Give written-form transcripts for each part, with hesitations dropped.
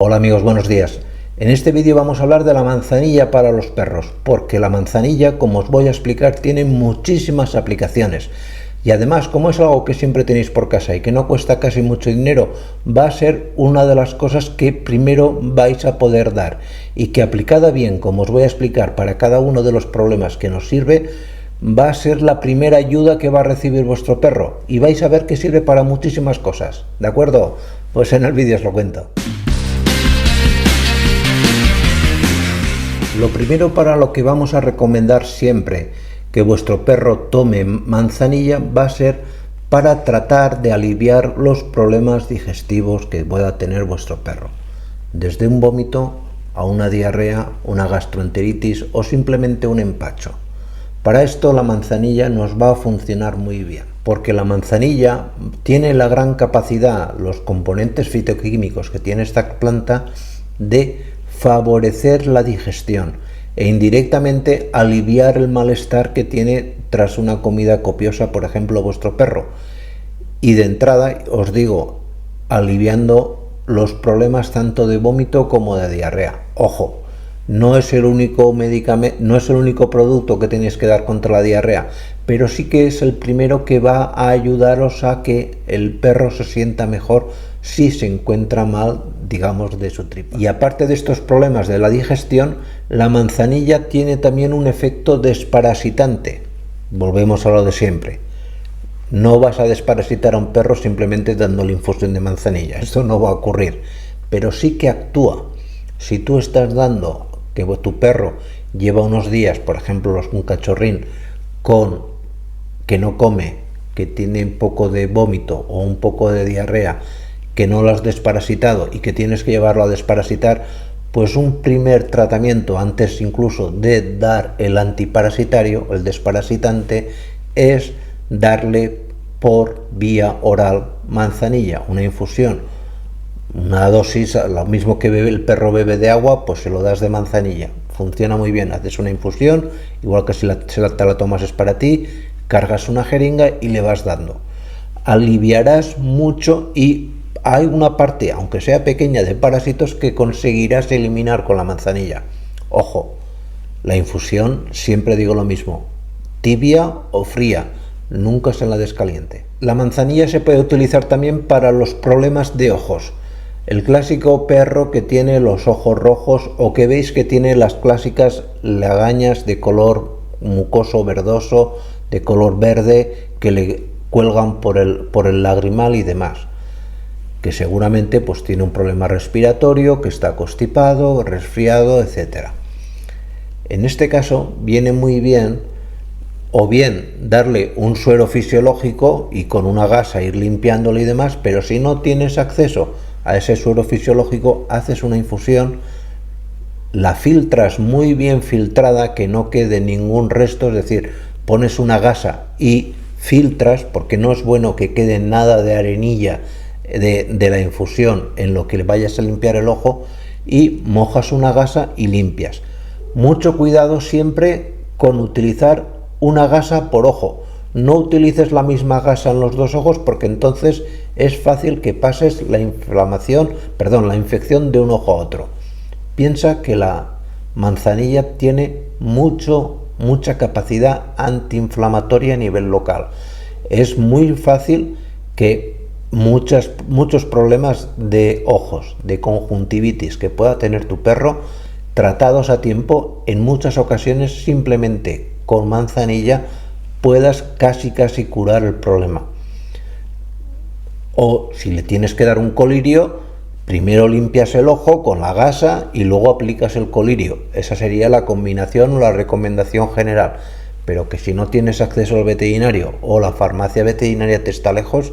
Hola amigos, buenos días. En este vídeo vamos a hablar de la manzanilla para los perros, porque la manzanilla, como os voy a explicar, tiene muchísimas aplicaciones. Y además, como es algo que siempre tenéis por casa y que no cuesta casi mucho dinero, va a ser una de las cosas que primero vais a poder dar. Y que aplicada bien, como os voy a explicar, para cada uno de los problemas que nos sirve, va a ser la primera ayuda que va a recibir vuestro perro. Y vais a ver que sirve para muchísimas cosas. ¿De acuerdo? Pues en el vídeo os lo cuento. Lo primero para lo que vamos a recomendar siempre que vuestro perro tome manzanilla va a ser para tratar de aliviar los problemas digestivos que pueda tener vuestro perro. Desde un vómito a una diarrea, una gastroenteritis o simplemente un empacho. Para esto la manzanilla nos va a funcionar muy bien, porque la manzanilla tiene la gran capacidad, los componentes fitoquímicos que tiene esta planta, de favorecer la digestión e indirectamente aliviar el malestar que tiene tras una comida copiosa, por ejemplo, vuestro perro. Y de entrada, os digo, aliviando los problemas tanto de vómito como de diarrea. Ojo, no es el único medicamento, no es el único producto que tenéis que dar contra la diarrea, pero sí que es el primero que va a ayudaros a que el perro se sienta mejor si se encuentra mal, digamos, de su tripa. Y aparte de estos problemas de la digestión, la manzanilla tiene también un efecto desparasitante. Volvemos a lo de siempre. No vas a desparasitar a un perro simplemente dándole infusión de manzanilla. Esto no va a ocurrir. Pero sí que actúa. Si tú estás dando que tu perro lleva unos días, por ejemplo, un cachorrín que no come, que tiene un poco de vómito o un poco de diarrea, que no lo has desparasitado y que tienes que llevarlo a desparasitar, pues un primer tratamiento antes incluso de dar el antiparasitario, el desparasitante, es darle por vía oral manzanilla, una infusión, una dosis, lo mismo que el perro bebe de agua, pues se lo das de manzanilla. Funciona muy bien, haces una infusión, igual que si te la tomas es para ti, cargas una jeringa y le vas dando. Aliviarás mucho y hay una parte, aunque sea pequeña, de parásitos que conseguirás eliminar con la manzanilla. Ojo, la infusión, siempre digo lo mismo, tibia o fría, nunca se la descaliente. La manzanilla se puede utilizar también para los problemas de ojos. El clásico perro que tiene los ojos rojos o que veis que tiene las clásicas lagañas de color mucoso verdoso, de color verde, que le cuelgan por el lagrimal y demás, que seguramente pues tiene un problema respiratorio, que está constipado, resfriado, etc. En este caso viene muy bien o bien darle un suero fisiológico y con una gasa ir limpiándolo y demás, pero si no tienes acceso a ese suero fisiológico, haces una infusión, la filtras muy bien filtrada, que no quede ningún resto, es decir, pones una gasa y filtras, porque no es bueno que quede nada de arenilla de la infusión en lo que le vayas a limpiar el ojo, y mojas una gasa y limpias. Mucho cuidado siempre con utilizar una gasa por ojo. No utilices la misma gasa en los dos ojos, porque entonces es fácil que pases la infección de un ojo a otro. Piensa que la manzanilla tiene mucha capacidad antiinflamatoria a nivel local. Es muy fácil que muchos problemas de ojos, de conjuntivitis que pueda tener tu perro, tratados a tiempo, en muchas ocasiones simplemente con manzanilla puedas casi curar el problema. O si le tienes que dar un colirio, primero limpias el ojo con la gasa y luego aplicas el colirio. Esa sería la combinación o la recomendación general. Pero que si no tienes acceso al veterinario o la farmacia veterinaria te está lejos,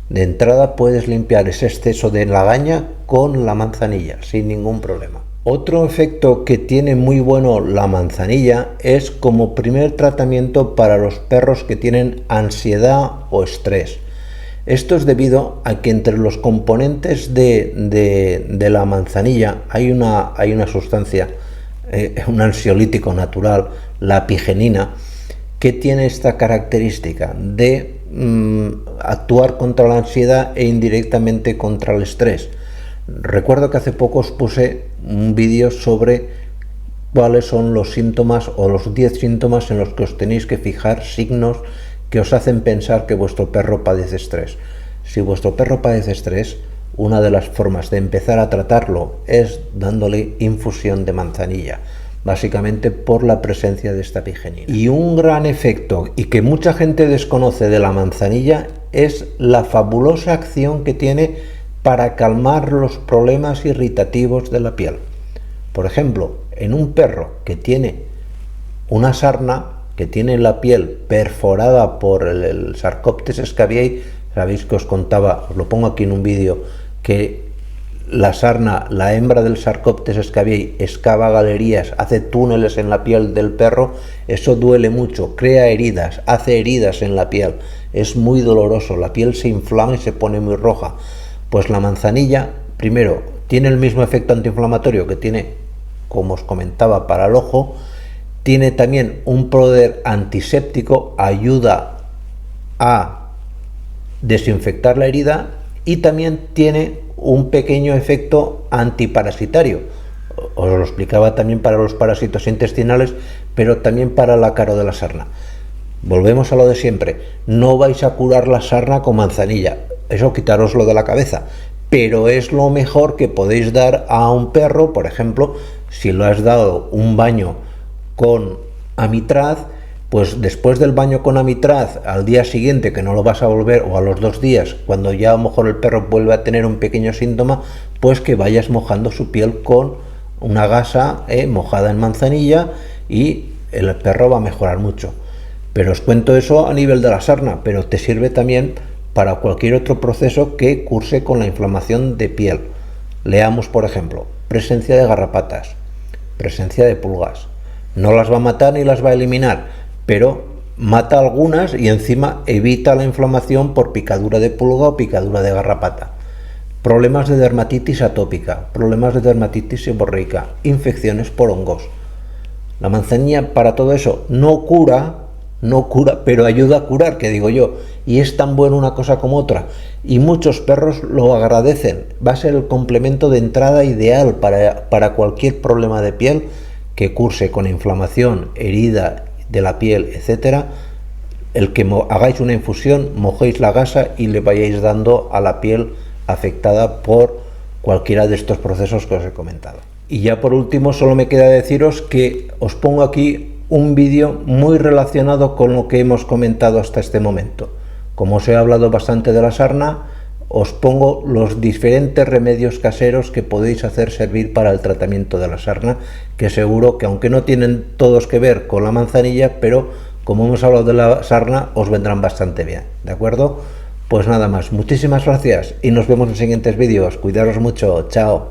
de entrada puedes limpiar ese exceso de lagaña con la manzanilla sin ningún problema. Otro efecto que tiene muy bueno la manzanilla es como primer tratamiento para los perros que tienen ansiedad o estrés. Esto es debido a que entre los componentes de la manzanilla hay una sustancia, un ansiolítico natural, la apigenina, que tiene esta característica de actuar contra la ansiedad e indirectamente contra el estrés. Recuerdo que hace poco os puse un vídeo sobre cuáles son los síntomas o los 10 síntomas en los que os tenéis que fijar, signos que os hacen pensar que vuestro perro padece estrés. Si vuestro perro padece estrés, una de las formas de empezar a tratarlo es dándole infusión de manzanilla, básicamente por la presencia de esta pigenina. Y un gran efecto, y que mucha gente desconoce de la manzanilla, es la fabulosa acción que tiene para calmar los problemas irritativos de la piel. Por ejemplo, en un perro que tiene una sarna, que tiene la piel perforada por el Sarcoptes scabiei, sabéis que os contaba, os lo pongo aquí en un vídeo, que la sarna, la hembra del Sarcoptes scabiei, excava galerías, hace túneles en la piel del perro. Eso duele mucho, crea heridas, hace heridas en la piel, es muy doloroso, la piel se inflama y se pone muy roja. Pues la manzanilla, primero, tiene el mismo efecto antiinflamatorio que tiene, como os comentaba, para el ojo. Tiene también un poder antiséptico, ayuda a desinfectar la herida, y también tiene un pequeño efecto antiparasitario. Os lo explicaba también para los parásitos intestinales, pero también para el ácaro de la sarna. Volvemos a lo de siempre, no vais a curar la sarna con manzanilla, eso quitároslo de la cabeza, pero es lo mejor que podéis dar a un perro. Por ejemplo, si lo has dado un baño con amitraz, pues después del baño con amitraz, al día siguiente, que no lo vas a volver, o a los 2 días, cuando ya a lo mejor el perro vuelve a tener un pequeño síntoma, pues que vayas mojando su piel con una gasa mojada en manzanilla, y el perro va a mejorar mucho. Pero os cuento eso a nivel de la sarna, pero te sirve también para cualquier otro proceso que curse con la inflamación de piel. Leamos, por ejemplo, presencia de garrapatas, presencia de pulgas. No las va a matar ni las va a eliminar, pero mata algunas y encima evita la inflamación por picadura de pulga o picadura de garrapata. Problemas de dermatitis atópica, problemas de dermatitis seborreica, infecciones por hongos. La manzanilla para todo eso no cura, pero ayuda a curar, que digo yo, y es tan buena una cosa como otra, y muchos perros lo agradecen. Va a ser el complemento de entrada ideal para cualquier problema de piel que curse con inflamación, herida de la piel, etcétera. El que hagáis una infusión, mojéis la gasa y le vayáis dando a la piel afectada por cualquiera de estos procesos que os he comentado. Y ya por último, solo me queda deciros que os pongo aquí un vídeo muy relacionado con lo que hemos comentado hasta este momento. Como os he hablado bastante de la sarna, os pongo los diferentes remedios caseros que podéis hacer servir para el tratamiento de la sarna, que seguro que, aunque no tienen todos que ver con la manzanilla, pero como hemos hablado de la sarna, os vendrán bastante bien, ¿de acuerdo? Pues nada más, muchísimas gracias y nos vemos en siguientes vídeos. Cuidaros mucho, chao.